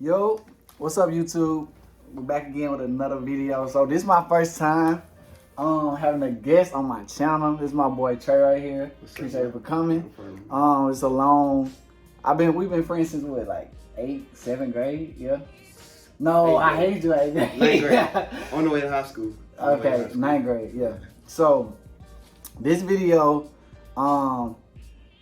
Yo, what's up YouTube? We're back again with another video. So this is my first time having a guest on my channel. This is my boy Trey right here. Appreciate you for coming. It's a long we've been friends since what, like 7th grade, yeah? No, I hate you 8th grade. 9th grade. On the way to high school. Okay, 9th grade, yeah. So this video, I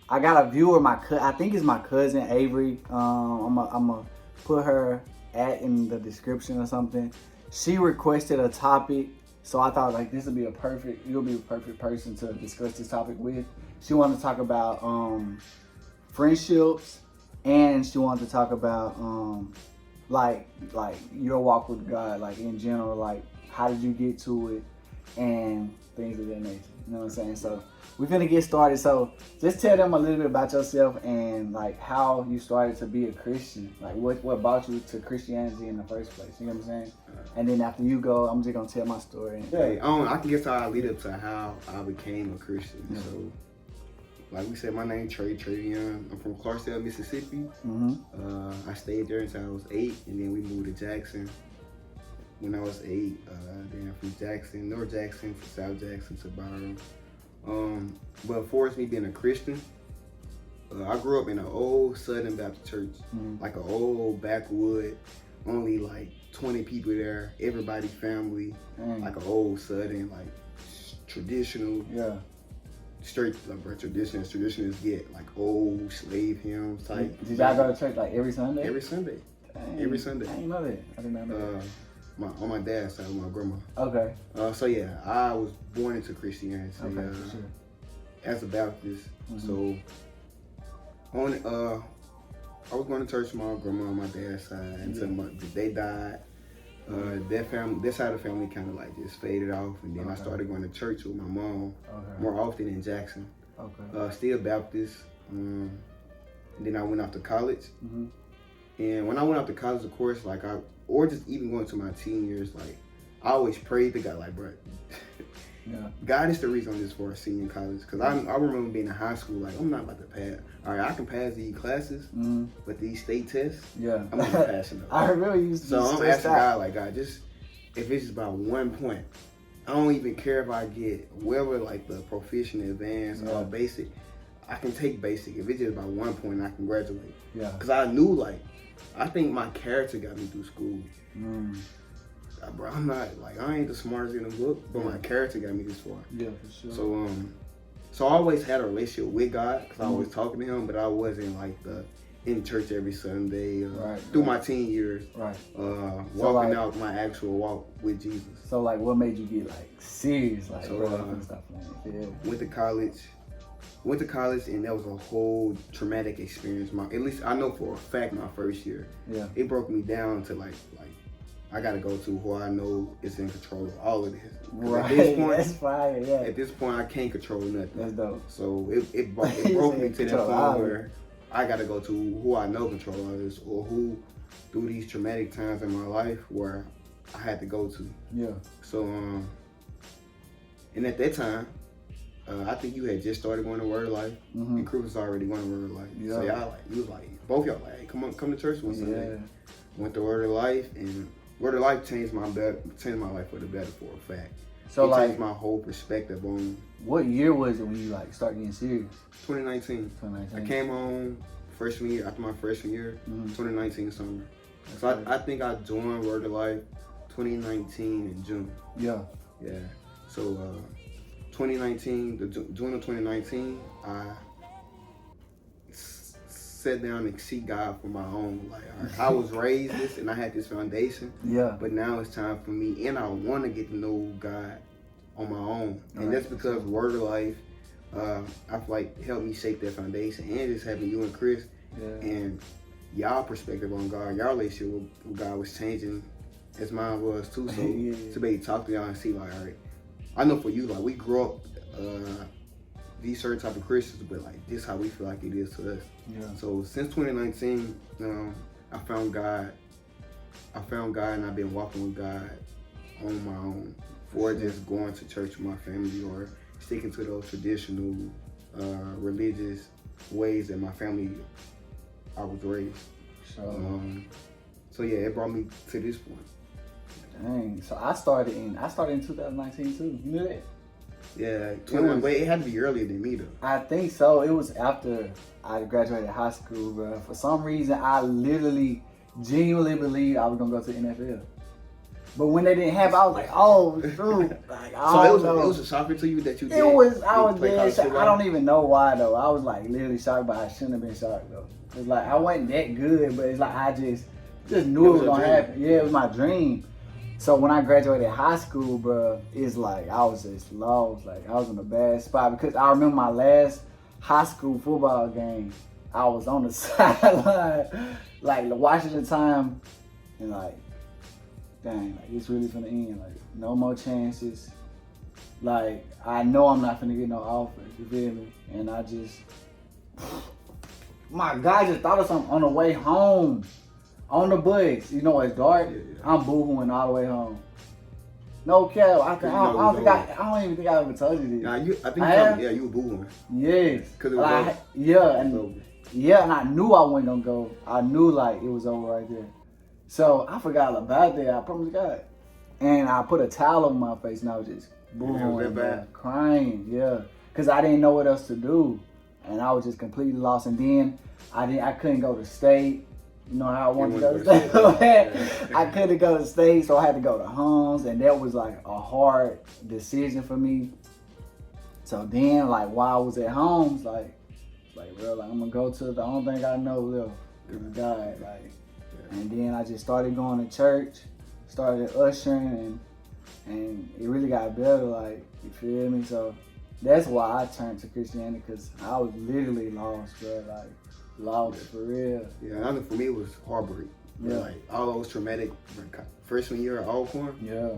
got a viewer, I think it's my cousin Avery. I'm gonna put her in the description or something. She requested a topic, so I thought like you'll be a perfect person to discuss this topic with. She wanted to talk about friendships, and she wanted to talk about like your walk with God, like in general, like how did you get to it and things of that nature. You know what I'm saying? So we're gonna get started. So just tell them a little bit about yourself and like how you started to be a Christian. Like what brought you to Christianity in the first place. You know what I'm saying? And then after you go, I'm just gonna tell my story. Yeah, I can guess how I lead up to how I became a Christian. Yeah. So like we said, my name Trey Young. I'm from Clarksdale, Mississippi. I stayed there until I was 8, and then we moved to Jackson when I was 8. Then from Jackson, North Jackson to South Jackson to Byron. But for me being a Christian, I grew up in an old Southern Baptist church, like an old backwood, only like 20 people there, everybody family, like an old Southern, like traditional, straight like traditionalists get like old slave hymns type. Did y'all go to church like every Sunday? Every Sunday. Every Sunday. I didn't know that. I didn't know that. On my dad's side, with my grandma. Okay. So yeah, I was born into Christianity. Okay, for sure. As a Baptist. So I was going to church with my grandma on my dad's side until they died. That side of the family kind of like just faded off, and then I started going to church with my mom more often in Jackson. Still Baptist. And then I went off to college. And when I went off to college, of course, like or just even going to my teen years, like I always prayed to God, like, bro, God is the reason I'm just for a senior college. Cause I remember being in high school, like I'm not about to pass. All right, I can pass these classes, but these state tests, I'm not passing them. I remember you used to. So I'm asking God, like, God, just if it's just about 1 point, I don't even care if I get wherever like the proficient, advanced, or basic. I can take basic. If it's just about 1 point, I can graduate. Yeah. Cause I knew like. I think my character got me through school. Bro, I'm not like I ain't the smartest in the book, but my character got me this far. Yeah, for sure. So I always had a relationship with God because I was talking to Him, but I wasn't like in church every Sunday through my teen years. Walking out my actual walk with Jesus. So like, what made you get like serious, like and stuff like that? Yeah. Went to college, and that was a whole traumatic experience. At least I know for a fact my first year. Yeah. It broke me down to like I gotta go to who I know is in control of all of this. Right. At this point, that's fire, yeah. At this point, I can't control nothing. That's dope. So it broke me to that point where I gotta go to who I know control all this, or who through these traumatic times in my life where I had to go to. Yeah. So and at that time, I think you had just started going to Word of Life, and Cruz was already going to Word of Life. Yeah. So y'all you was like, both y'all like, hey, come to church one Sunday. Went to Word of Life, and Word of Life changed my life for the better, for a fact. So it changed my whole perspective on. What year was it when you like started getting serious? 2019. I came home freshman year, after my freshman year, 2019 summer. So I think I joined Word of Life 2019 in June. Yeah. Yeah. So 2019, June of 2019, I sat down and seek God for my own. Like I was raised this, and I had this foundation. Yeah. But now it's time for me, and I want to get to know God on my own, and that's because Word of Life, I feel like helped me shape that foundation, and just having you and Chris, and y'all perspective on God, y'all relationship with God was changing, as mine was too. So to be able to talk to y'all and see like, all right. I know for you, like we grew up these certain type of Christians, but like this how we feel like it is to us. Yeah. So since 2019, I found God, and I've been walking with God on my own, or just going to church with my family, or sticking to those traditional religious ways that my family I was raised. So So yeah, it brought me to this point. Dang. So I started in 2019 too. You knew that? Yeah, it had to be earlier than me though. I think so. It was after I graduated high school, bro. For some reason, I literally, genuinely believed I was gonna go to the NFL. But when they didn't have, I was like, "Oh, shoot!" Like, it was a shocker to you that you did. I was dead shocked. I don't even know why though. I was like literally shocked, but I shouldn't have been shocked though. It's like I wasn't that good, but it's like I just knew it was gonna happen. Yeah, it was my dream. So when I graduated high school, bro, it's like I was just lost. Like I was in a bad spot because I remember my last high school football game. I was on the sideline, like watching the time, and like, dang, like it's really finna end. Like no more chances. Like I know I'm not finna get no offers. You feel me? And I just, my guy just thought of something on the way home. On the bus, you know it's dark. Yeah. I'm boohooing all the way home. No cap. I don't even think I ever told you this. Nah, you were boohooing. Yes. Cause it was and I knew I wasn't gonna go. I knew like it was over right there. So I forgot about that. I promise God. And I put a towel over my face and I was just boohooing, crying. Yeah, cause I didn't know what else to do, and I was just completely lost. And then I couldn't go to state. You know how I wanted to go to state? I couldn't go to state, so I had to go to Hans, and that was like a hard decision for me. So then, like while I was at Hans, like bro, like I'm gonna go to the only thing I know left is God, like. And then I just started going to church, started ushering, and it really got better, like, you feel me? So that's why I turned to Christianity, because I was literally lost, bro, like. Lost for real. Yeah, I know for me it was heartbreak. Yeah. Like all those traumatic freshman year at Alcorn. Yeah.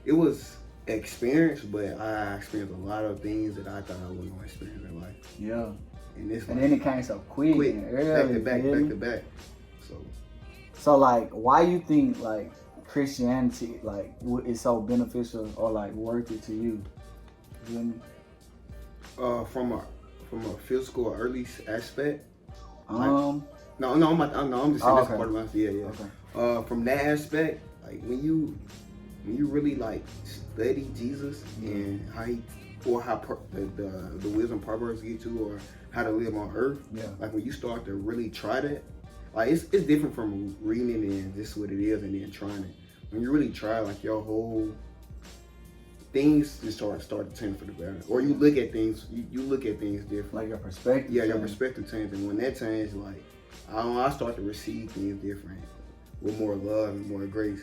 It was experience, but I experienced a lot of things that I thought I wasn't gonna experience in life. Yeah. And then it came so quick and early. Back to back. So like, why you think like Christianity like is so beneficial or like worth it to you? You know? From a physical early aspect. No, I'm just saying that's okay. part of my Okay. From that aspect, like when you really like study Jesus and how the wisdom proverbs get you, or how to live on earth. Yeah. Like when you start to really try that, like it's different from reading it and this is what it is and then trying it. When you really try, like your whole things just start to turn for the better, or you look at things. You look at things different. Like your perspective. Yeah, your perspective changes, and when that changes, like I start to receive things different, with more love and more grace.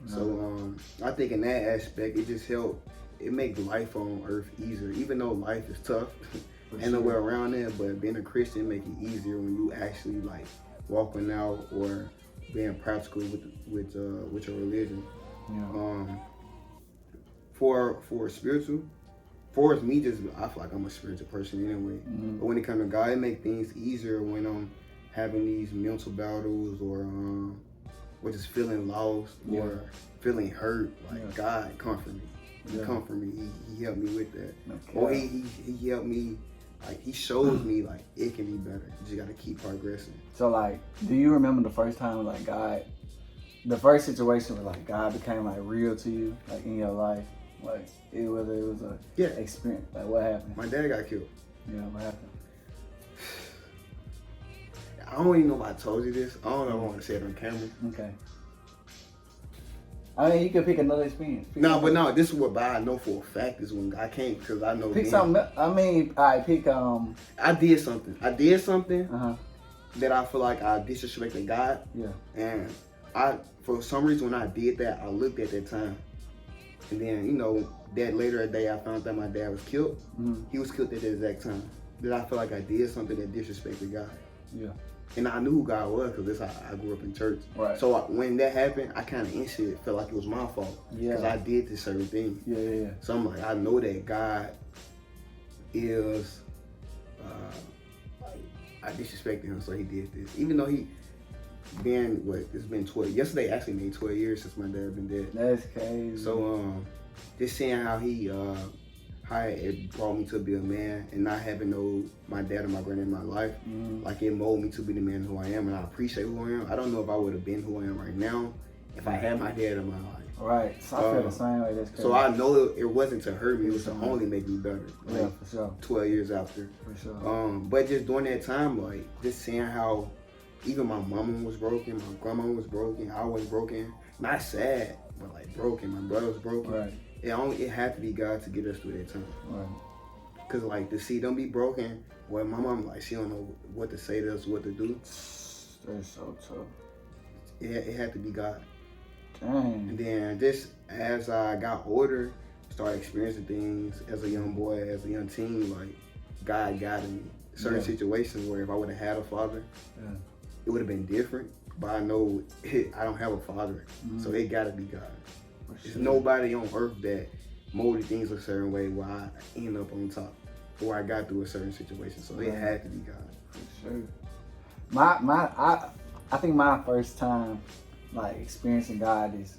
So I think in that aspect, it just helped. It makes life on earth easier, even though life is tough. Ain't no way around it. But being a Christian make it easier when you actually like walking out or being practical with your religion. Yeah. For spiritual, for me, just I feel like I'm a spiritual person anyway. Mm-hmm. But when it comes to God, it makes things easier when I'm having these mental battles or just feeling lost or feeling hurt. Like God comfort me. He comfort me. He helped me with that. Okay. Or he helped me. Like he shows me like it can be better. You just gotta keep progressing. So like, do you remember the first time like the first situation where like God became like real to you, like in your life? Like whether it was a experience, like what happened? My dad got killed. Yeah, what happened? I don't even know if I told you this. I don't know if I want to say it on camera. Okay. I mean, you can pick another experience. No, this is what I know for a fact is when I can't, because I know. Pick something. I mean, I pick. I did something that I feel like I disrespected God. Yeah. And for some reason, when I did that, I looked at that time. And then, that later that day, I found out my dad was killed. Mm-hmm. He was killed at the exact time. That I feel like I did something that disrespected God. Yeah. And I knew who God was because that's how I grew up in church. Right. So when that happened, I kind of instantly felt like it was my fault. Yeah. Because I did this certain thing. Yeah. So I'm like, I know that God is, I disrespected him, so he did this. Even though it's been 12, yesterday actually made 12 years since my dad been dead. That's crazy. So, just seeing how he how it brought me to be a man, and not having my dad or my granddad in my life, like it molded me to be the man who I am, and I appreciate who I am. I don't know if I would have been who I am right now if I had my dad in my life. Right. So I feel the same way. That's crazy. So I know it wasn't to hurt me; it was to only make me better. Like, yeah, for sure. 12 years after. For sure. But just during that time, like just seeing how even my mama was broken, my grandma was broken, I was broken. Not sad, but like broken. My brother was broken. Right. It had to be God to get us through that time. Right. Cause like to see them be broken, well, my mom like she don't know what to say to us, what to do. That's so tough. It had to be God. Dang. And then just as I got older, started experiencing things as a young boy, as a young teen, like God guided me. Certain situations where if I would have had a father, it would have been different. But I know I don't have a father, so it gotta be God. There's nobody on earth that molded things a certain way where I end up on top, or I got through a certain situation. So it had to be God. For sure. I think my first time like experiencing God is,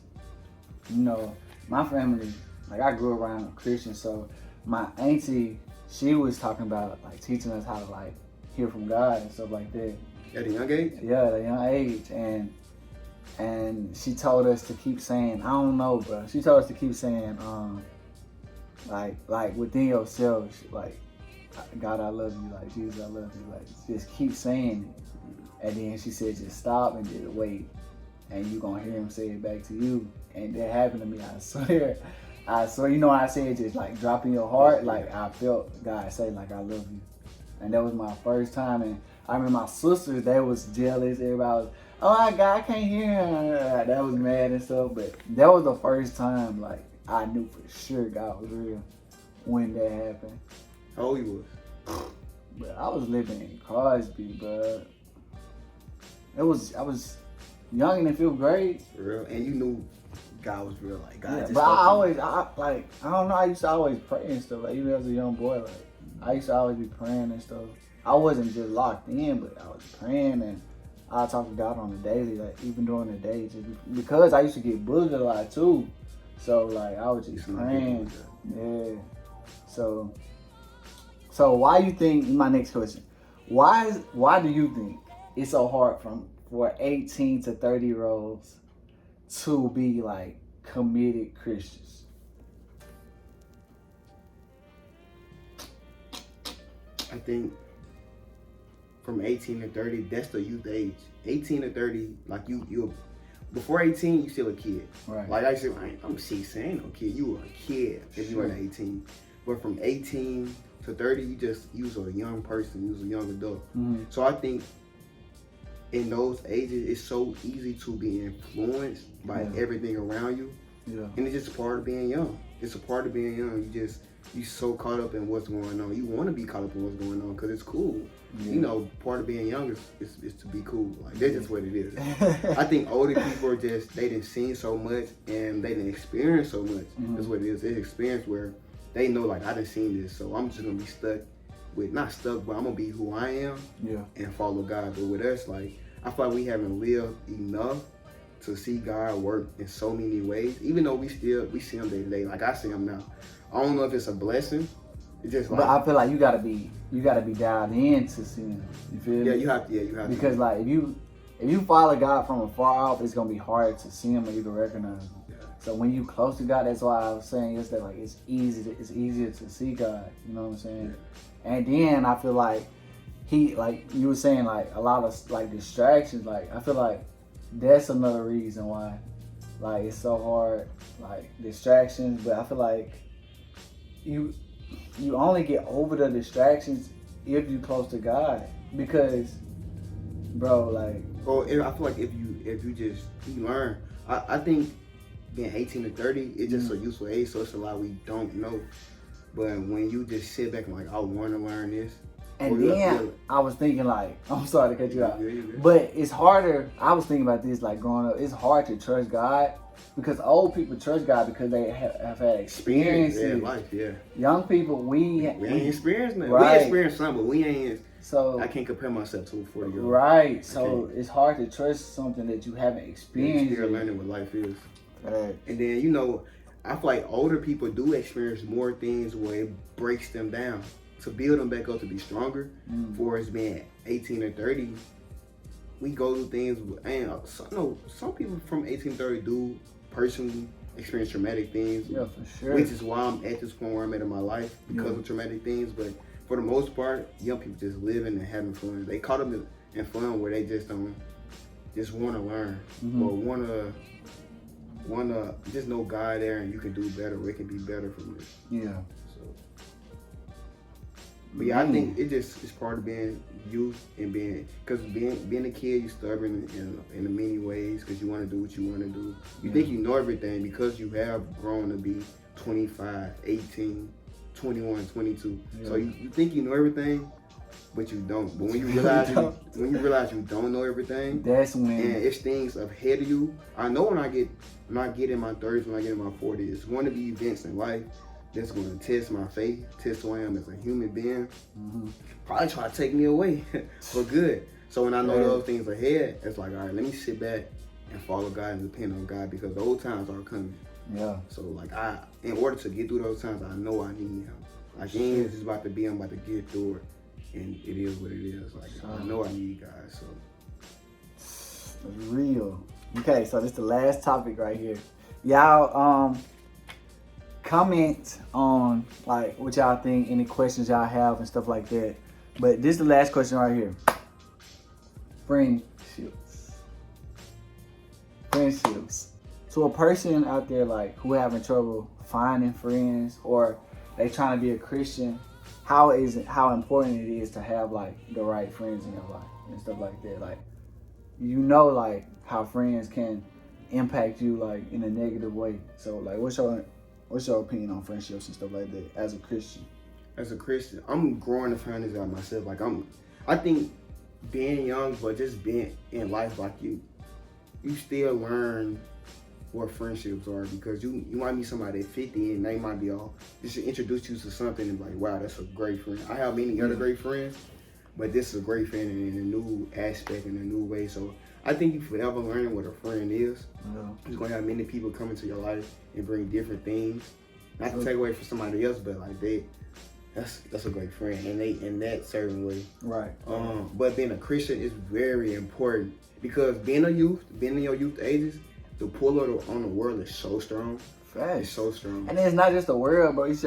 my family, like I grew around Christians, so my auntie, she was talking about like teaching us how to like hear from God and stuff like that. At a young age? Yeah, at a young age. And she told us to keep saying, I don't know, bro. She told us to keep saying, like within yourself, like, God, I love you, like, Jesus, I love you, like, just keep saying it. And then she said, just stop and just wait. And you gonna hear him say it back to you. And that happened to me, I swear. When I said just like drop in your heart, like I felt God say like, I love you. And that was my first time. And I remember my sisters, they was jealous. Everybody was, oh my God, I can't hear him. That was mad and stuff. But that was the first time like I knew for sure God was real when that happened. How old you was? But I was living in Crosby, but I was young in the 5th grade. For real? And you knew God was real, like God. Yeah, but I don't know. I used to always pray and stuff. Like even as a young boy, like I used to always be praying and stuff. I wasn't just locked in, but I was praying and I talked to God on the daily, like even during the day, just because I used to get bullied a lot too. So like I was just praying. Yeah. So why you think? My next question: Why do you think it's so hard for 18 to 30-year-olds to be like committed Christians? I think from 18 to 30, that's the youth age. 18 to 30, like you before 18, you still a kid. Right. Like I said, I'm 16, I ain't no kid. You were a kid if you were 18. But from 18 to 30, you was a young person, you was a young adult. Mm-hmm. So I think in those ages, it's so easy to be influenced by everything around you. Yeah. And it's just a part of being young. It's a part of being young. You so caught up in what's going on. You want to be caught up in what's going on because it's cool. Yeah. Part of being young is to be cool. Like that's just what it is. I think older people are just, they didn't see so much and they didn't experience so much. Mm-hmm. That's what it is. It's experience where they know like I done seen this, so I'm just gonna be stuck with, not stuck, but I'm gonna be who I am and follow God. But with us, like I feel like we haven't lived enough to see God work in so many ways. Even though we see him day to day, like I see him now. I don't know if it's a blessing. It's just like, but I feel like you gotta be dialed in to see him. You feel me? Yeah, you have to. Because like if you follow God from afar off, it's gonna be hard to see him or even recognize him. Yeah. So when you close to God, that's why I was saying yesterday, like it's easier to see God. You know what I'm saying? Yeah. And then I feel like like you were saying, like a lot of like distractions. Like I feel like that's another reason why like it's so hard, like distractions. But I feel like you only get over the distractions if you close to God, because bro, like, I feel like if you learn, I think being 18 to 30 it's just a useful age, so it's a lot we don't know. But when you just sit back and like, I want to learn this. And then I was thinking like, I'm sorry to cut you out, but it's harder. I was thinking about this like growing up. It's hard to trust God because old people trust God because they have had experiences. Yeah, life, yeah. Young people, we ain't experienced nothing. Right. We experienced something, but we ain't. So I can't compare myself to a 40-year-old. Right. So it's hard to trust something that you haven't experienced. You're still learning what life is. Right. And then I feel like older people do experience more things where it breaks them down. To build them back up to be stronger, for us being 18 or 30, we go through things, and some people from 18 to 30 do personally experience traumatic things. Yeah, for sure. Which is why I'm at this point where I'm at in my life, because of traumatic things. But for the most part, young people just living and having fun. They caught up in fun where they just don't just want to learn or want to just know God there, and you can do better. Or it can be better from this. Yeah. So, but yeah, I think it's part of being youth and because being a kid, you're stubborn in many ways because you want to do what you want to do. You think you know everything because you have grown to be 25, 18, 21, 22. So you think you know everything, but you don't. But when you realize you don't know everything, that's when, and it's things ahead of you. I know when I get in my 30s, when I get in my 40s, it's going to be events in life that's going to test my faith, test who I am as a human being. Probably try to take me away for good. So when I know those things ahead, it's like, all right, let me sit back and follow God and depend on God, because those times are coming. Yeah. So like in order to get through those times, I know I need Him. Like it ain't just about to be, I'm about to get through it, and it is what it is. Like I know I need God. So real. Okay, so this is the last topic right here. Y'all comment on like what y'all think, any questions y'all have and stuff like that. But this is the last question right here. Friendships. To a person out there like who having trouble finding friends, or they trying to be a Christian, how important it is to have like the right friends in your life and stuff like that. Like, you know, like how friends can impact you like in a negative way. So like what's your opinion on friendships and stuff like that as a Christian? As a Christian, I'm growing to find this out myself. Like I think being young, but just being in life, like you still learn what friendships are, because you might meet somebody at 50 and they might be just introduce you to something and be like, wow, that's a great friend. I have many other great friends, but this is a great friend in a new aspect, in a new way. So I think you forever learning what a friend is. You're gonna have many people come into your life and bring different things. Not to take away from somebody else, but like that's a great friend, and they in that certain way. Right. But being a Christian is very important, because being in your youth ages, the pull on the world is so strong. Facts. It's so strong. And it's not just the world, bro. It's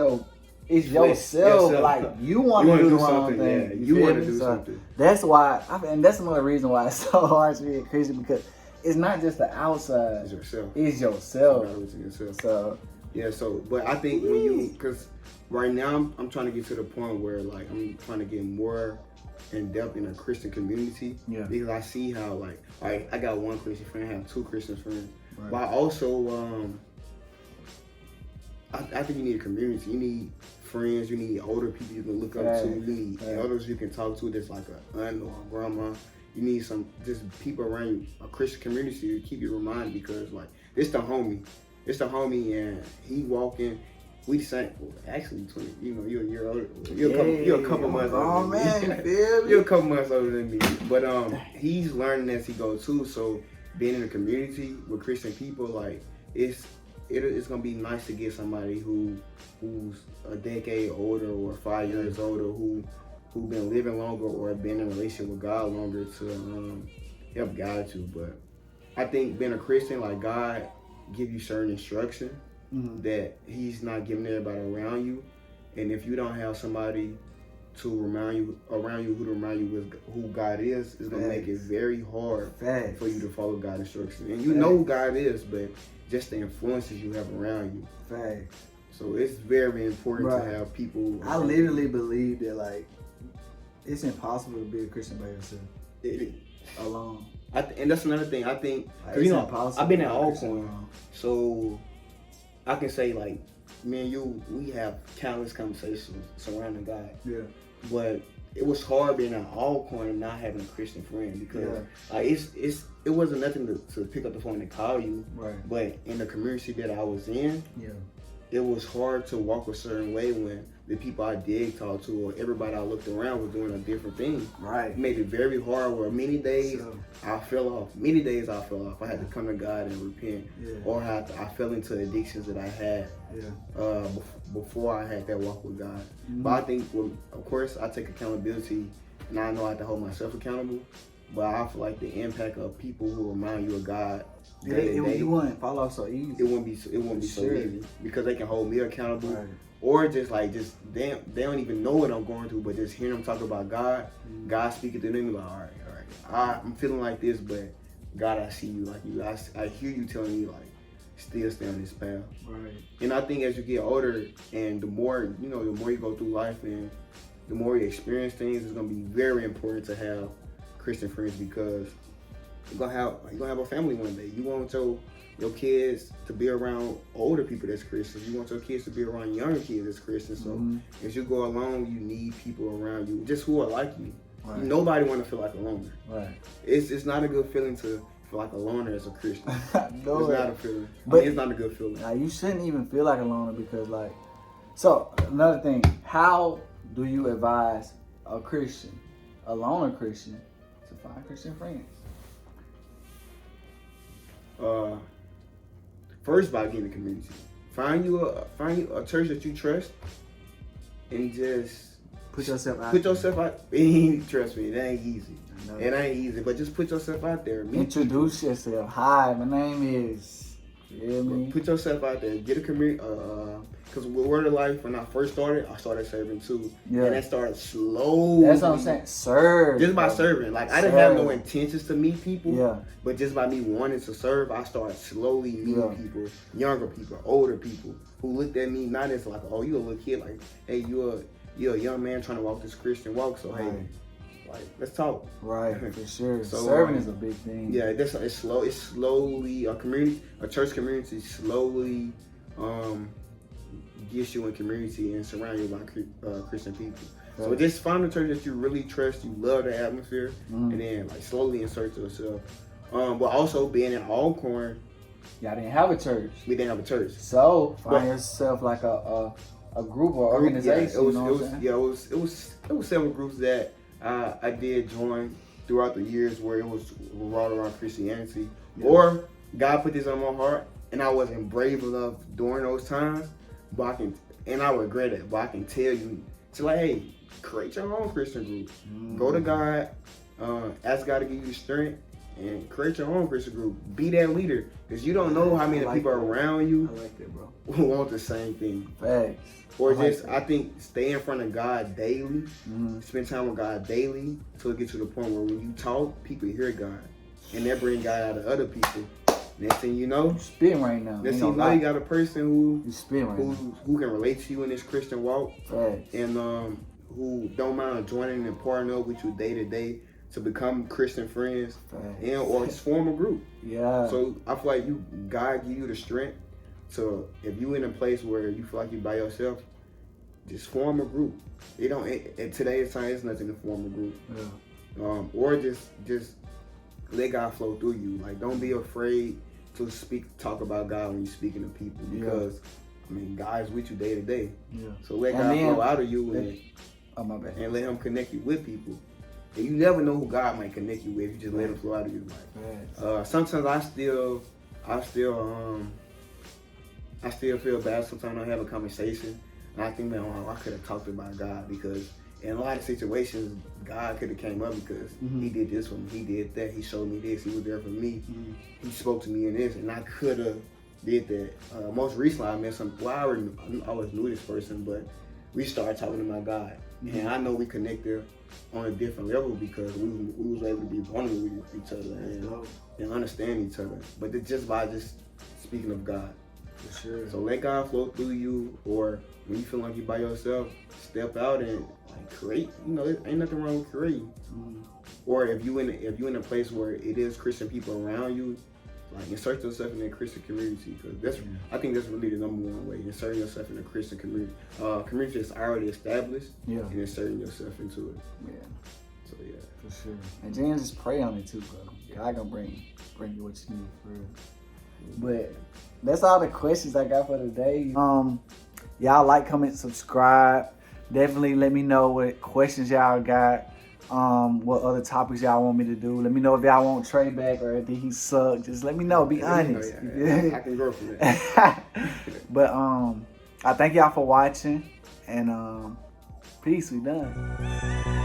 yourself. Like you want to do the wrong thing. Yeah. You want to do something. That's why, and that's another reason why it's so hard to be a Christian, because it's not just the outside. It's yourself. It's yourself. So yeah. So, but I think because right now I'm trying to get to the point where like I'm trying to get more in depth in a Christian community. Yeah. Because I see how like, all right, I got one Christian friend, I have two Christian friends. Right. But I also I think you need a community. You need friends. You need older people you can look up to. You need elders you can talk to that's like an aunt or a grandma. You need some just people around you, a Christian community to keep you reminded, because like it's the homie. And he walking. We sang, actually 20, you're a year older. You're a couple months older than me. You're a couple months older than me. But he's learning as he goes too. So being in a community with Christian people, like it's gonna be nice to get somebody who's a decade older or 5 years older, who been living longer or been in a relationship with God longer to help guide you. But I think being a Christian, like God give you certain instruction that He's not giving everybody around you, and if you don't have somebody to remind you who God is, it's gonna make it very hard for you to follow God's instructions. And you know who God is, but just the influences you have around you. So it's very important to have people. I literally believe that like it's impossible to be a Christian by yourself. Alone. And that's another thing. I think, I've been at Alcorn, so I can say like, me and you, we have countless conversations surrounding God. Yeah. But it was hard being at Alcorn and not having a Christian friend, because like it wasn't nothing to pick up the phone and call you. Right. But in the community that I was in, it was hard to walk a certain way when the people I did talk to or everybody I looked around was doing a different thing. Right. It made it very hard where many days I fell off. Many days I fell off. I had to come to God and repent. Yeah. Or I fell into addictions that I had before I had that walk with God. Mm-hmm. But I think, of course, I take accountability and I know I have to hold myself accountable. But I feel like the impact of people who remind you of God you wouldn't fall off so easy. It wouldn't be so easy because they can hold me accountable. Right. Or just they don't even know what I'm going through, but just hearing them talk about God, God speaking to them, like, all right, I'm feeling like this, but God, I see you like you. I hear you telling me like, still stay on this path. Right. And I think as you get older, and the more you go through life, and the more you experience things, it's gonna be very important to have Christian friends because you're gonna have a family one day. You want your kids to be around older people that's Christians. You want your kids to be around younger kids that's Christians. So as you go along, you need people around you, just who are like you. Right. Nobody want to feel like a loner. Right. It's not a good feeling to feel like a loner as a Christian. No, it's not a feeling. But it's not a good feeling. Now you shouldn't even feel like a loner because so another thing, how do you advise a Christian, a loner Christian, to find Christian friends? First, by getting a community. Find you a church that you trust, and just put yourself out. Trust me, it ain't easy. It ain't easy, but just put yourself out there. Introduce yourself. Hi, my name is. You hear me? Put yourself out there. Get a community. Because with Word of Life, when I first started, I started serving too. Yeah. And that started slowly. That's what I'm saying. Serve. Just by serving. Like, I didn't have no intentions to meet people. Yeah. But just by me wanting to serve, I started slowly meeting people, younger people, older people, who looked at me not as like, oh, you a little kid. Like, hey, you're a young man trying to walk this Christian walk. So, hey, like, let's talk. Right, for sure. So, serving is a big thing. Yeah, it's slowly, a church community slowly gets you in community and surround you by Christian people. Right. So just find a church that you really trust, you love the atmosphere, and then like slowly insert yourself. But also being in Alcorn, y'all didn't have a church. We didn't have a church. So find yourself like a group or organization. It was several groups that I did join throughout the years where it was revolved around Christianity. Yeah. Or God put this on my heart and I wasn't brave enough during those times, and I regret it, but I can tell you to like, hey, create your own Christian group. Go to God, ask God to give you the strength, and create your own Christian group. Be that leader, because you don't know how many people around you who want the same thing. Facts. Or I think stay in front of God daily, spend time with God daily, till it gets to the point where when you talk, people hear God, and that bring God out of other people. Next thing you know, you spitting right now. Next thing you know, you got a person who can relate to you in this Christian walk, and who don't mind joining and partnering up with you day to day to become Christian friends, or just form a group. Yeah. So I feel like God give you the strength. So if you in a place where you feel like you by yourself, just form a group. At today's time, it's nothing to form a group. Yeah. Or just let God flow through you. Like, don't be afraid to talk about God when you're speaking to people, because I mean, God is with you day to day. Yeah. So let God flow out of you and let Him connect you with people. And you never know who God might connect you with if you just let Him flow out of you. Like, sometimes I still feel bad sometimes I have a conversation and I think, man, I could have talked about God, because in a lot of situations, God could have came up because He did this for me, He did that, He showed me this, He was there for me, He spoke to me in this, and I could have did that. Most recently, I met I always knew this person, but we started talking about God, and I know we connected on a different level because we was able to be vulnerable with each other and understand each other. But it's just by speaking of God. For sure. So let God flow through you, or when you feel like you're by yourself, step out and like create. Ain't nothing wrong with creating. Or if you in a place where it is Christian people around you, like insert yourself in a Christian community, because I think that's really the number one way. Inserting yourself in a Christian community, community that's already established, and inserting yourself into it. Yeah. So yeah, for sure. And then just pray on it too, bro. God gonna bring you what you need for real. But that's all the questions I got for today. Y'all like, comment, subscribe. Definitely let me know what questions y'all got. What other topics y'all want me to do. Let me know if y'all want Trey back or did he suck. Just let me know. Be honest. I can grow from that. But I thank y'all for watching, and peace. We done.